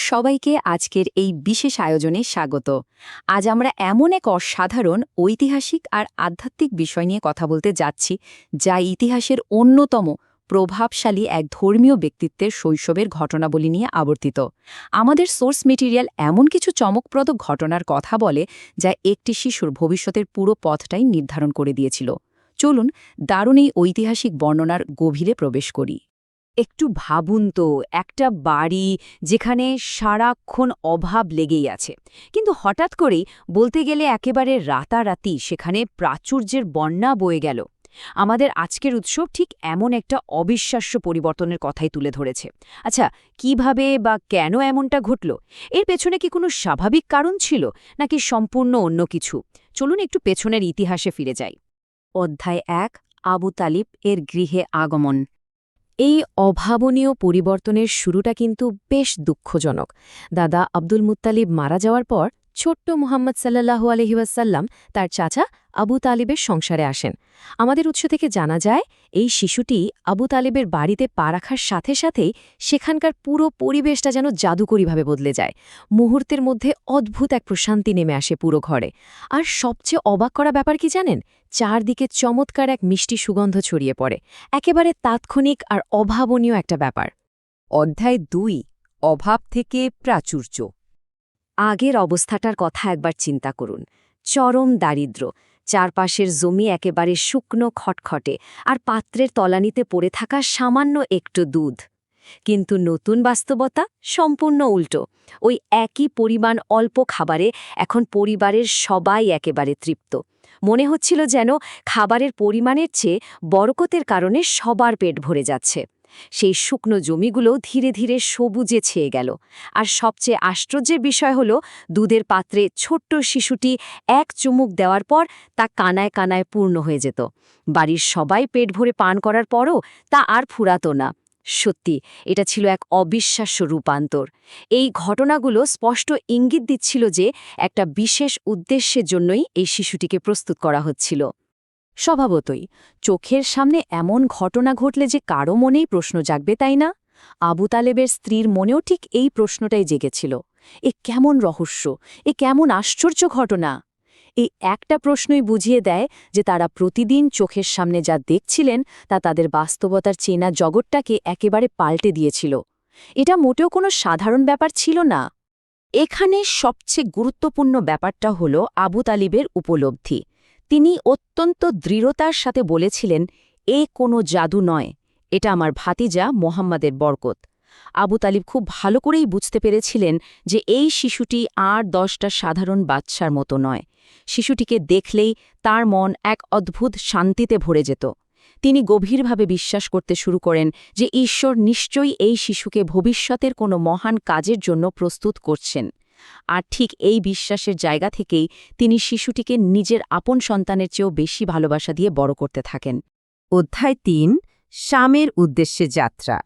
সবাইকে আজকের এই বিশেষ আয়োজনে স্বাগত। আজ আমরা এমন এক অসাধারণ ঐতিহাসিক আর আধ্যাত্মিক বিষয় নিয়ে কথা বলতে যাচ্ছি, যা ইতিহাসের অন্যতম প্রভাবশালী এক ধর্মীয় ব্যক্তিত্বের শৈশবের ঘটনাবলী নিয়ে আবর্তিত। আমাদের সোর্স মেটেরিয়াল এমন কিছু চমকপ্রদ ঘটনার কথা বলে, যা একটি শিশুর ভবিষ্যতের পুরো পথটাই নির্ধারণ করে দিয়েছিল। চলুন দারুণ এই ঐতিহাসিক বর্ণনার গভীরে প্রবেশ করি। একটু ভাবুন তো, একটা বাড়ি যেখানে সারাক্ষণ অভাব লেগেই আছে, কিন্তু হঠাৎ করেই বলতে গেলে একেবারে রাতারাতি সেখানে প্রাচুর্যের বন্যা বয়ে গেল। আমাদের আজকের উৎসব ঠিক এমন একটা অবিশ্বাস্য পরিবর্তনের কথাই তুলে ধরেছে। আচ্ছা, কিভাবে বা কেন এমনটা ঘটল? এর পেছনে কি কোনো স্বাভাবিক কারণ ছিল, নাকি সম্পূর্ণ অন্য কিছু? চলুন একটু পেছনের ইতিহাসে ফিরে যাই। অধ্যায় ১, আবু তালিব এর গৃহে আগমন। এই অভাবনীয় পরিবর্তনের শুরুটা কিন্তু বেশ দুঃখজনক। দাদা আব্দুল মুত্তালিব মারা যাওয়ার পর ছোট্ট মুহাম্মদ সাল্লাল্লাহু আলাইহি ওয়াসাল্লাম তার চাচা আবু তালিবের সংসারে আসেন। আমাদের উৎস থেকে জানা যায়, এই শিশুটি আবু তালিবের বাড়িতে পা রাখার সাথে সাথেই সেখানকার পুরো পরিবেশটা যেন জাদুকরীভাবে বদলে যায়। মুহূর্তের মধ্যে অদ্ভুত এক প্রশান্তি নেমে আসে পুরো ঘরে। আর সবচেয়ে অবাক করা ব্যাপার কি জানেন? চারদিকে চমৎকার এক মিষ্টি সুগন্ধ ছড়িয়ে পড়ে। একেবারে তাৎক্ষণিক আর অভাবনীয় একটা ব্যাপার। অধ্যায় ২, অভাব থেকে প্রাচুর্য। আগের অবস্থাটার কথা একবার চিন্তা করুন। চরম দারিদ্র্য, চারপাশের জমি একেবারে শুকনো খটখটে, আর পাত্রের তলানিতে পড়ে থাকা সামান্য একটু দুধ। কিন্তু নতুন বাস্তবতা সম্পূর্ণ উল্টো। ওই একই পরিমাণ অল্প খাবারে এখন পরিবারের সবাই একেবারে তৃপ্ত। মনে হচ্ছিল যেন খাবারের পরিমাণের চেয়ে বরকতের কারণে সবার পেট ভরে যাচ্ছে। সেই শুকনো জমিগুলো ধীরে ধীরে সবুজে ছেয়ে গেল। আর সবচেয়ে আশ্চর্যের বিষয় হল, দুধের পাত্রে ছোট্ট শিশুটি এক চুমুক দেওয়ার পর তা কানায় কানায় পূর্ণ হয়ে যেত। বাড়ির সবাই পেট ভরে পান করার পরও তা আর ফুরাতো না। সত্যি, এটা ছিল এক অবিশ্বাস্য রূপান্তর। এই ঘটনাগুলো স্পষ্ট ইঙ্গিত দিচ্ছিল যে একটা বিশেষ উদ্দেশ্যের জন্যই এই শিশুটিকে প্রস্তুত করা হচ্ছিল। স্বভাবতই চোখের সামনে এমন ঘটনা ঘটলে যে কারো মনেই প্রশ্ন জাগবে, তাই না? আবু তালেবের স্ত্রীর মনেও ঠিক এই প্রশ্নটাই জেগেছিল। এ কেমন রহস্য, এ কেমন আশ্চর্য ঘটনা! এই একটা প্রশ্নই বুঝিয়ে দেয় যে তারা প্রতিদিন চোখের সামনে যা দেখছিলেন তা তাদের বাস্তবতার চেনা জগৎটাকে একেবারে পাল্টে দিয়েছিল। এটা মোটেও কোনো সাধারণ ব্যাপার ছিল না। এখানে সবচেয়ে গুরুত্বপূর্ণ ব্যাপারটা হল আবু তালিবের উপলব্ধি। তিনি অত্যন্ত দৃঢ়তার সাথে বলেছিলেন, এ কোনো জাদু নয়, এটা আমার ভাতিজা মোহাম্মদের বরকত। আবু তালিব খুব ভালো করেই বুঝতে পেরেছিলেন যে এই শিশুটি আর 10টা সাধারণ বাচ্চার মতো নয়। শিশুটিকে দেখলেই তার মন এক অদ্ভুত শান্তিতে ভরে যেত। তিনি গভীরভাবে বিশ্বাস করতে শুরু করেন যে ঈশ্বর নিশ্চয়ই এই শিশুকে ভবিষ্যতের কোনো মহান কাজের জন্য প্রস্তুত করছেন। আর ঠিক এই বিশ্বাসের জায়গা থেকেই তিনি শিশুটিকে নিজের আপন সন্তানের চেয়েও বেশি ভালোবাসা দিয়ে বড় করতে থাকেন। অধ্যায় ৩, শামের উদ্দেশ্যে যাত্রা।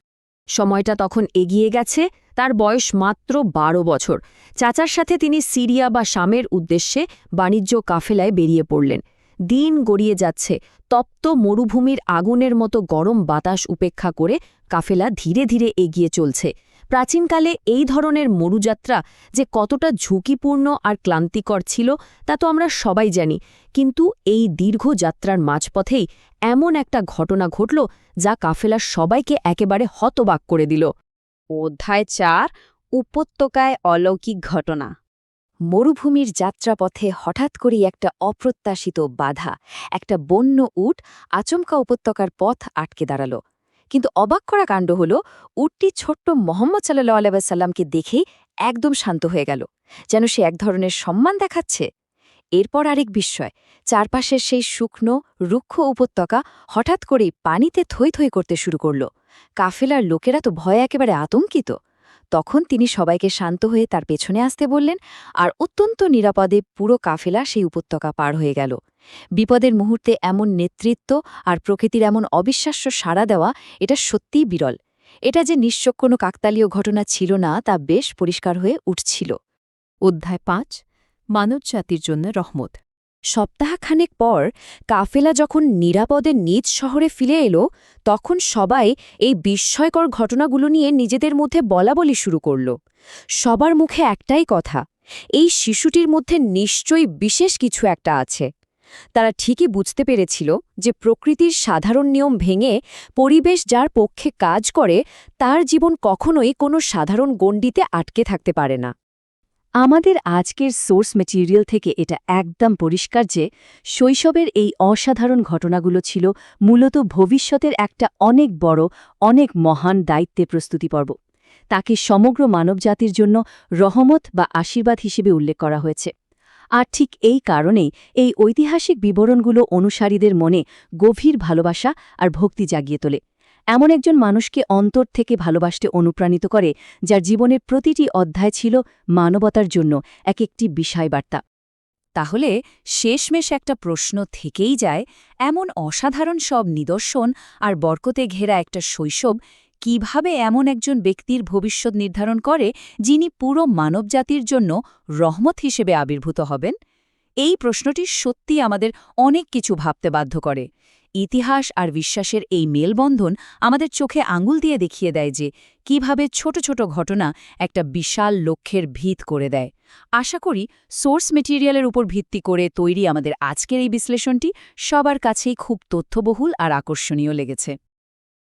সময়টা তখন এগিয়ে গেছে। তার বয়স মাত্র ১২ বছর। চাচার সাথে তিনি সিরিয়া বা শামের উদ্দেশ্যে বাণিজ্য কাফেলায় বেরিয়ে পড়লেন। দিন গড়িয়ে যাচ্ছে। তপ্ত মরুভূমির আগুনের মতো গরম বাতাস উপেক্ষা করে কাফেলা ধীরে ধীরে এগিয়ে চলছে। প্রাচীনকালে এই ধরনের মরুযাত্রা যে কতটা ঝুঁকিপূর্ণ আর ক্লান্তিকর ছিল তা তো আমরা সবাই জানি, কিন্তু এই দীর্ঘ যাত্রার মাঝপথেই এমন একটা ঘটনা ঘটল যা কাফেলার সবাইকে একেবারে হতবাক করে দিল। অধ্যায় ৪, উপত্যকায় অলৌকিক ঘটনা। মরুভূমির যাত্রাপথে হঠাৎ করেই একটা অপ্রত্যাশিত বাধা, একটা বন্য উট আচমকা উপত্যকার পথ আটকে দাঁড়াল। কিন্তু অবাক করা কাণ্ড হল, উটটি ছোট্ট মোহাম্মদ সাল্লাল্লাহু আলাইহি ওয়াসাল্লামকে দেখেই একদম শান্ত হয়ে গেল, যেন সে এক ধরনের সম্মান দেখাচ্ছে। এরপর আরেক বিস্ময়, চারপাশের সেই শুকনো রুক্ষ উপত্যকা হঠাৎ করেই পানিতে থই থই করতে শুরু করল। কাফেলার লোকেরা তো ভয়ে একেবারে আতঙ্কিত। তখন তিনি সবাইকে শান্ত হয়ে তার পেছনে আসতে বললেন, আর অত্যন্ত নিরাপদে পুরো কাফেলা সেই উপত্যকা পার হয়ে গেল। বিপদের মুহূর্তে এমন নেতৃত্ব আর প্রকৃতির এমন অবিশ্বাস্য সাড়া দেওয়া, এটা সত্যিই বিরল। এটা যে নিশ্চয় কোনো কাকতালীয় ঘটনা ছিল না তা বেশ পরিষ্কার হয়ে উঠছিল। অধ্যায় ৫, মানবজাতির জন্য রহমত। সপ্তাহখানেক পর কাফেলা যখন নিরাপদে নিজ শহরে ফিরে এলো তখন সবাই এই বিস্ময়কর ঘটনাগুলো নিয়ে নিজেদের মধ্যে বলাবলি শুরু করল। সবার মুখে একটাই কথা, এই শিশুটির মধ্যে নিশ্চয়ই বিশেষ কিছু একটা আছে। তারা ঠিকই বুঝতে পেরেছিল যে প্রকৃতির সাধারণ নিয়ম ভেঙে পরিবেশ যার পক্ষে কাজ করে তার জীবন কখনোই কোনো সাধারণ গণ্ডিতে আটকে থাকতে পারে না। আমাদের আজকের সোর্স ম্যাটেরিয়াল থেকে এটা একদম পরিষ্কার যে শৈশবের এই অসাধারণ ঘটনাগুলো ছিল মূলত ভবিষ্যতের একটা অনেক বড়, অনেক মহান দায়িত্বে প্রস্তুতি পর্ব। তাকে সমগ্র মানবজাতির জন্য রহমত বা আশীর্বাদ হিসেবে উল্লেখ করা হয়েছে। আর ঠিক এই কারণেই এই ঐতিহাসিক বিবরণগুলো অনুসারীদের মনে গভীর ভালোবাসা আর ভক্তি জাগিয়ে তোলে। এমন একজন মানুষকে অন্তর থেকে ভালোবাসতে অনুপ্রাণিত করে যার জীবনের প্রতিটি অধ্যায় ছিল মানবতার জন্য একটি বিষয়বার্তা। তাহলে শেষমেশ একটা প্রশ্ন থেকেই যায়, এমন অসাধারণ সব নিদর্শন আর বরকতে ঘেরা একটা শৈশব কিভাবে এমন একজন ব্যক্তির ভবিষ্যৎ নির্ধারণ করে যিনি পুরো মানবজাতির জন্য রহমত হিসেবে আবির্ভূত হবেন? এই প্রশ্নটি সত্যি আমাদের অনেক কিছু ভাবতে বাধ্য করে। ইতিহাস আর বিশ্বাসের এই মেলবন্ধন আমাদের চোখে আঙুল দিয়ে দেখিয়ে দেয় যে কিভাবে ছোট ছোট ঘটনা একটা বিশাল লক্ষ্যের ভিত করে দেয়। আশা করি সোর্স মেটেরিয়ালের উপর ভিত্তি করে তৈরি আমাদের আজকের এই বিশ্লেষণটি সবার কাছেই খুব তথ্যবহুল আর আকর্ষণীয় লেগেছে।